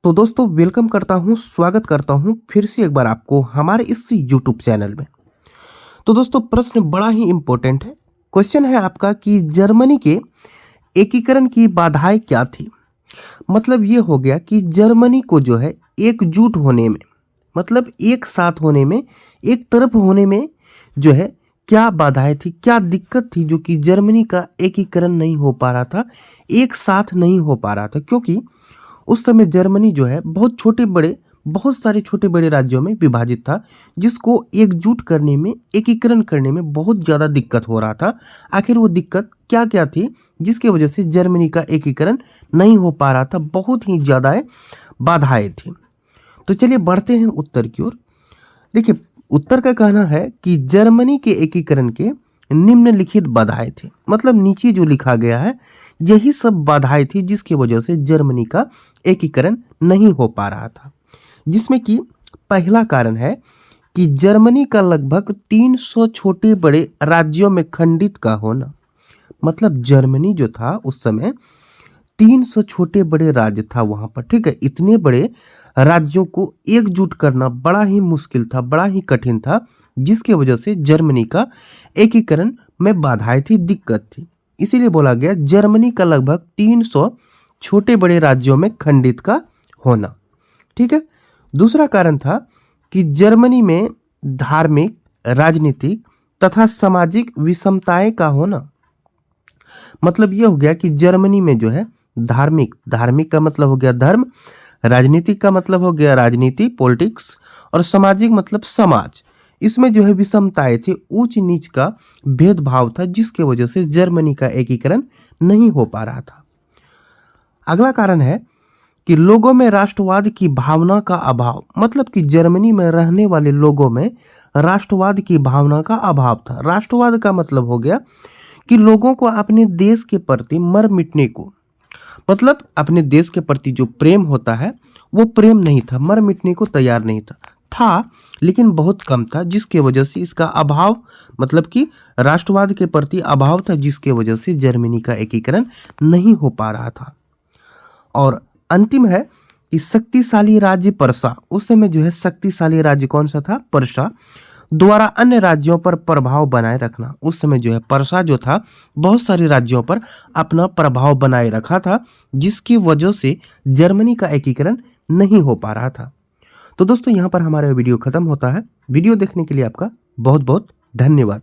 तो दोस्तों वेलकम करता हूं, स्वागत करता हूं फिर से एक बार आपको हमारे इस यूट्यूब चैनल में। तो दोस्तों प्रश्न बड़ा ही इम्पोर्टेंट है। क्वेश्चन है आपका कि जर्मनी के एकीकरण की बाधाएं क्या थी। मतलब ये हो गया कि जर्मनी को जो है एकजुट होने में, मतलब एक साथ होने में, एक तरफ होने में जो है क्या बाधाएं थी, क्या दिक्कत थी जो कि जर्मनी का एकीकरण नहीं हो पा रहा था, एक साथ नहीं हो पा रहा था। क्योंकि उस समय जर्मनी जो है बहुत सारे छोटे बड़े राज्यों में विभाजित था, जिसको एकजुट करने में, एकीकरण करने में बहुत ज़्यादा दिक्कत हो रहा था। आखिर वो दिक्कत क्या क्या थी जिसकी वजह से जर्मनी का एकीकरण नहीं हो पा रहा था, बहुत ही ज़्यादा बाधाएं थी। तो चलिए बढ़ते हैं उत्तर की ओर। देखिए उत्तर का कहना है कि जर्मनी के एकीकरण के निम्नलिखित बाधाएं थी। मतलब नीचे जो लिखा गया है यही सब बाधाएं थी जिसकी वजह से जर्मनी का एकीकरण नहीं हो पा रहा था। जिसमें कि पहला कारण है कि जर्मनी का लगभग 300 छोटे बड़े राज्यों में खंडित का होना। मतलब जर्मनी जो था उस समय 300 छोटे बड़े राज्य था वहां पर, ठीक है। इतने बड़े राज्यों को एकजुट करना बड़ा ही मुश्किल था, बड़ा ही कठिन था, जिसकी वजह से जर्मनी का एकीकरण में बाधाएं थी, दिक्कत थी। इसीलिए बोला गया जर्मनी का लगभग 300 छोटे बड़े राज्यों में खंडित का होना, ठीक है। दूसरा कारण था कि जर्मनी में धार्मिक, राजनीतिक तथा सामाजिक विषमताएं का होना। मतलब यह हो गया कि जर्मनी में जो है धार्मिक का मतलब हो गया धर्म, राजनीतिक का मतलब हो गया राजनीति, पॉलिटिक्स, और सामाजिक मतलब समाज। इसमें जो है विषमताएं थी, ऊंच नीच का भेदभाव था, जिसके वजह से जर्मनी का एकीकरण नहीं हो पा रहा था। अगला कारण है कि लोगों में राष्ट्रवाद की भावना का अभाव। मतलब कि जर्मनी में रहने वाले लोगों में राष्ट्रवाद की भावना का अभाव था। राष्ट्रवाद का मतलब हो गया कि लोगों को अपने देश के प्रति मर मिटने को, मतलब अपने देश के प्रति जो प्रेम होता है वो प्रेम नहीं था, मर मिटने को तैयार नहीं था लेकिन बहुत कम था, जिसके वजह से इसका अभाव, मतलब कि राष्ट्रवाद के प्रति अभाव था, जिसके वजह से जर्मनी का एकीकरण नहीं हो पा रहा था। और अंतिम है कि शक्तिशाली राज्य पर्सा। उस समय जो है शक्तिशाली राज्य कौन सा था? पर्सा द्वारा अन्य राज्यों पर प्रभाव बनाए रखना। उस समय जो है पर्सा जो था बहुत सारे राज्यों पर अपना प्रभाव बनाए रखा था, जिसकी वजह से जर्मनी का एकीकरण नहीं हो पा रहा था। तो दोस्तों यहाँ पर हमारा वीडियो खत्म होता है। वीडियो देखने के लिए आपका बहुत बहुत धन्यवाद।